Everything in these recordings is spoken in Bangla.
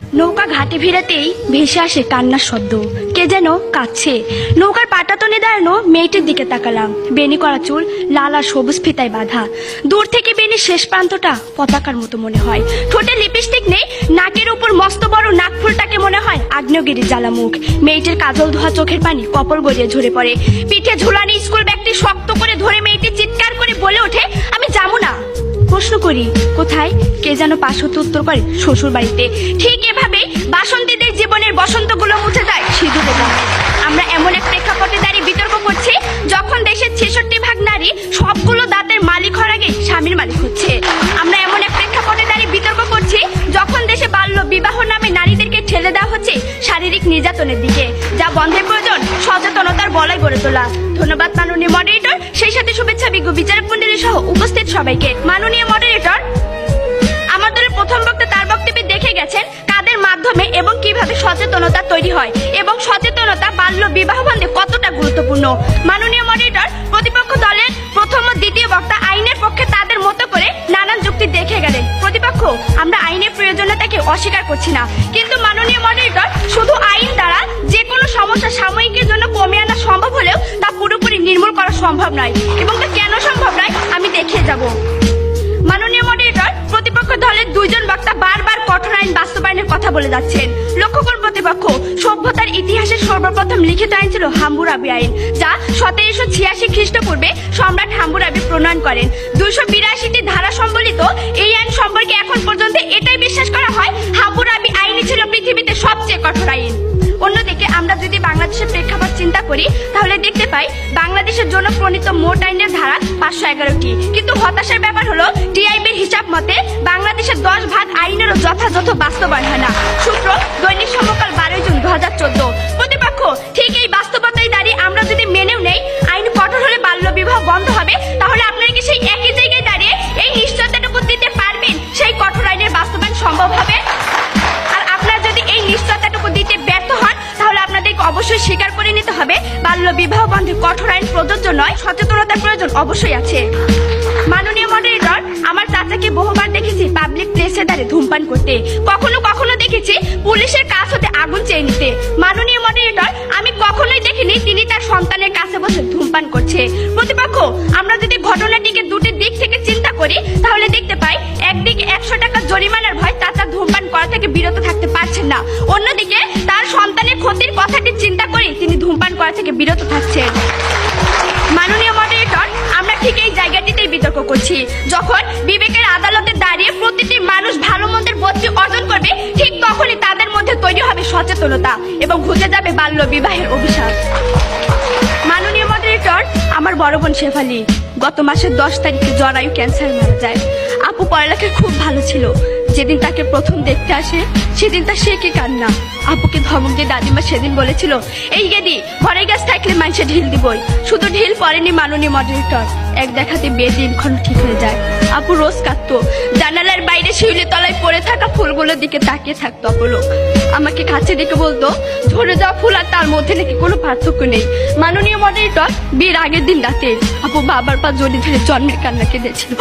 নৌকা ঘাটে ভিড়াতেই ভেসে আসে কান্নার শব্দ। কে যেন কাঁদছে। নৌকার পাটাতনে দাঁড়ানো মেয়েটির দিকে তাকালাম। বেনি করা চুল লাল আর সবুজ ফিতায় বাঁধা। দূর থেকে বেনির শেষ প্রান্তটা পতাকার মতো মনে হয়। ঠোঁটে লিপস্টিক নেই, নাকের উপর মস্ত বড় নাকফুলটাকে মনে হয় আগ্নেয়গিরির জ্বালামুখ। মেয়েটির কাজল ধোয়া চোখের পানি কপল গড়িয়ে ঝরে পড়ে। পিঠে ঝুলানি স্কুল ব্যাগটি শক্ত করে ধরে মেয়েটি চিৎকার করে বলে ওঠে, আমি যাবো না। প্রশ্ন করি, কোথায়? কে যেন পাশ হতে উত্তর করে, শ্বশুর বাড়িতে। ঠিক এভাবে বাসন্তীদের জীবনের বসন্তগুলো মুছে যায় সিঁদুরে দামে। আমরা এমন এক প্রেক্ষাপটে দাঁড়িয়ে বিতর্ক করছি যখন দেশের 66% নারী সবগুলো দাঁতের মালিক হওয়ার আগে স্বামীর মালিক হচ্ছে। আমরা এমন এক প্রেক্ষাপটে দাঁড়িয়ে বিতর্ক করছি যখন দেশে বাল্য বিবাহ নামে নারীদেরকে ঠেলে দেওয়া হচ্ছে শারীরিক নির্যাতনের দিকে, যা বন্ধের প্রয়োজন সচেতনতার বলয় গড়ে তোলা। ধন্যবাদ মাননীয় মডারেটর, সেই সাথে শুভেচ্ছা বিজ্ঞ বিচারক মণ্ডলী সহ উপস্থিত সবাইকে। মাননীয় মডারেটর, আমার দলের প্রথম বক্তা তার বক্তব্যে দেখে গেছেন কাদের মাধ্যমে এবং কিভাবে সচেতনতা তৈরি হয় এবং সচেতনতা বাল্য বিবাহ বন্ধে কতটা গুরুত্বপূর্ণ। মাননীয় মডারেটর, প্রতিপক্ষ দলের প্রথম ও দ্বিতীয় বক্তা আইনের পক্ষে তাদের মতো করে নানান যুক্তি দেখে গেলেন। প্রতিপক্ষ, আমরা আইনের প্রয়োজনীয়তাকে অস্বীকার করছি না, কিন্তু মাননীয় মডারেটর, শুধু আইন দ্বারা যে কোনো সমস্যা সাময়িকের জন্য কমে আনা সম্ভব হলেও তা পুরোপুরি নির্মূল করা সম্ভব নয়, এবং তা কেন সম্ভব নয় আমি দেখিয়ে যাব। মাননীয় মডারেটর, প্রতিপক্ষ দলের দুইজন বক্তা বারবার কঠোর আইন বাস্তবায়নের কথা বলে যাচ্ছেন। লক্ষ্য করুন প্রতিপক্ষ, সভ্যতার ইতিহাসে সর্বপ্রথম লিখিত আইন ছিল হাম্বুরাবি আইন, যা 1786 খ্রিস্টপূর্বে সম্রাট হাম্বুরাবি প্রণয়ন করেন। 282টি ধারা সম্বলিত এই আইন সম্পর্কে এখন পর্যন্ত এটাই বিশ্বাস করা হয় হাম্বুরাবি আইনই ছিল পৃথিবীতে সবচেয়ে কঠোর আইন। অন্যদিকে আমরা যদি বাংলাদেশের প্রেক্ষাপট চিন্তা করি তাহলে দেখতে পাই বাংলাদেশের জন্য প্রণীত মোট আইনের ধারা 511টি, কিন্তু হতাশার ব্যাপার হলো টিআইবির হিসাব মতে বাংলাদেশের 10 আইনেরও যথাযথ বাস্তবায়ন হয় না। সূত্র দৈনিক সমকাল 12 জুন 2014। প্রতিপক্ষ, ঠিক এই বাস্তবতায় দাঁড়িয়ে আমরা যদি মেনেও নেই আইন কঠোর হলে বাল্য বিবাহ বন্ধ হবে, তাহলে আপনারা কি সেই একই জায়গায় দাঁড়িয়ে এই নিশ্চয়তাটুকু দিতে পারবেন সেই কঠোর আইনের বাস্তবায়ন সম্ভব হবে? আর আপনারা যদি এই নিশ্চয়তাটুকু দিতে ব্যর্থ হন তাহলে আপনাদেরকে অবশ্যই স্বীকার করে নিতে হবে বাল্য বিবাহ বন্ধে কঠোর আইন প্রযোজ্য নয়, সচেতনতার প্রয়োজন অবশ্যই আছে। মাননীয় মডারেটর, আমার চাচাকে বহুবার দেখেছি পাবলিক প্লেসে দাঁড়িয়ে ধূমপান করতে, কখনো কখনো দেখেছি পুলিশের কাছ হতে আগুন চেয়ে নিতে। মাননীয় মডারেটর, আমি কখনোই দেখিনি তিনি তার সন্তানের কাছে বসে ধূমপান করছে। প্রতিপক্ষ, আমরা যদি ঘটনাটিকে দুটি দিক থেকে চিন্তা করি তাহলে দেখতে পাই একদিকে 100 টাকা জরিমানার ভয় চাচা ধূমপান করা থেকে বিরত থাকতে পারছেন না, অন্যদিকে তার সন্তানের ক্ষতির কথাটি চিন্তা করে তিনি ধূমপান করা থেকে বিরত থাকছেন। মাননীয় মডারেটর, আমরা ঠিক এই জায়গাটিতেই বিতর্ক করছি যখন বিবেকের আদালতে দাঁড়িয়ে প্রতিটি মানুষ ভালো মন্দের বোধটি অর্জন করবে, ঠিক তখনই তাদের মধ্যে তৈরি হবে সচেতনতা এবং ঘুচে যাবে বাল্য বিবাহের অভিশাপ। মাননীয় মডারেটর, আমার বড় বোন শেফালি গত মাসের 10 তারিখে জরায়ু ক্যান্সার মারা যায়। আপু পড়ালেখায় খুব ভালো ছিল। যেদিন তাকে প্রথম দেখতে আসে সেদিন তার সে কি কান্না। আপুকে ধমক দিয়ে দাদিমা সেদিন বলেছিল, এই গেদি ঘরে গ্যাস থাকলে মানুষে ঢিল দিবই। শুধু ঢিল পড়েনি মাননীয় মডারেটর, এক দেখাতে বিয়ে দিনক্ষণ ঠিক হয়ে যায়। আপু রোজ কাঁদতো, জানালার বাইরে শিউলি তলায় পড়ে থাকা ফুলগুলোর দিকে তাকিয়ে থাকতো অপলক। আমাকে কাছে ডেকে বলতো ঝরে যাওয়া ফুল আর তার মধ্যে নাকি কোনো পার্থক্য নেই। মাননীয় মডারেটর, বিয়ের আগের দিন রাতে আপু বাবার পা জড়িয়ে ধরে জন্মের কান্না কেঁদেছিল,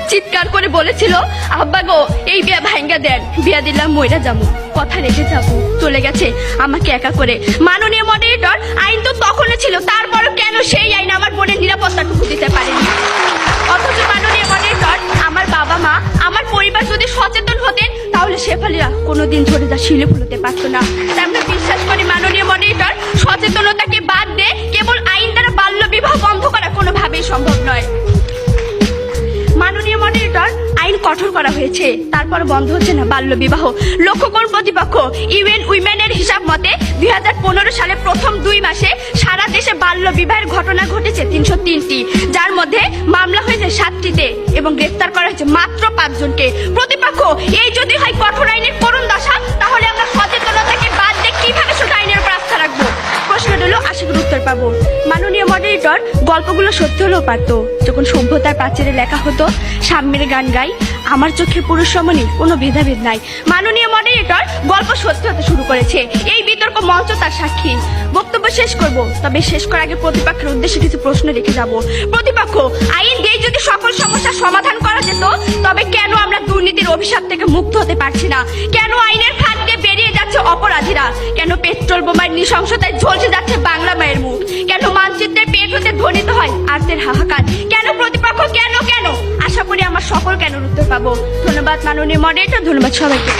চিৎকার করে বলেছিল, আব্বা গো এই বিয়া ভাঙ্গা দেন, বিয়া দিলাম মইরা যাবো, কথা রেখে যাবো। চলে গেছে আমাকে একা করে। মাননীয় মডারেটর, আইন তো তখনও ছিল, তারপরও কেন সেই আইন আমার বোনের নিরাপত্তাটুকু দিতে পারেনি? অথচ মাননীয় মডারেটর, আমার বাবা মা আমার পরিবার যদি সচেতন হতেন তাহলে শেফালিরা কোনোদিন ঝরে যা শিলে ফুলতে পারতো না। তাই আমরা বিশ্বাস করি মাননীয় মডারেটর, সচেতনতাকে বাদ দিয়ে কেবল আইন দ্বারা বাল্য বিবাহ বন্ধ করা কোনোভাবেই সম্ভব নয়। মাননীয় মডারেটর, আইন কঠোর করা হয়েছে তারপর বন্ধ হচ্ছে না বাল্য বিবাহ। লক্ষ্য করুন প্রতিপক্ষ, ইউএন উইমেনের হিসাব মতে 2015 সালে প্রথম 2 মাসে সারা দেশে বাল্য বিবাহের ঘটনা ঘটেছে 303টি, যার মধ্যে মামলা হয়েছে 7টিতে এবং গ্রেফতার করা হয়েছে মাত্র 5 জনকে। প্রতিপক্ষ, এই যদি হয় কঠোর আইনের করুণ দশা, তাহলে আমরা সচেতনতাকে বাদ দিয়ে কিভাবে শুধু আইনের উপর আস্থা রাখবো? প্রশ্ন হলো, আশা করি উত্তর পাবো। মাননীয় মডারেটর, গল্পগুলো সত্যি হলেও পারতো। যখন সভ্যতার প্রাচীরে লেখা হতো সাম্যের গান গাই, আমার চোখে পুরুষ সমনি কোনো ভেদাভেদ নাই। মাননীয় মডারেটর, গল্প সত্যি হতে শুরু করেছে, এই বিতর্ক মঞ্চ তার সাক্ষী। বক্তব্য শেষ করব, তবে শেষ করার আগে প্রতিপক্ষের উদ্দেশ্যে কিছু প্রশ্ন রেখে যাব। প্রতিপক্ষ, আইন দিয়ে যদি সকল সমস্যার সমাধান করা যেত তবে কেন আমরা দুর্নীতির অভিশাপ থেকে মুক্ত হতে পারছি না? কেন আইনের ফাঁদ দিয়ে বেরিয়ে পেট্রোল বোমার নৃশংসতায় ঝলসে যাচ্ছে বাংলা মায়ের মুখ। কেন মানচিত্রের পেট হতে ধ্বনিত হয় আর্তের হাহাকার? কেন প্রতিপক্ষ? কেন কেন? আশা করি আমার সকল কেন উত্তর পাবো। ধন্যবাদ মাননীয় মডারেটর, ধন্যবাদ সবাইকে।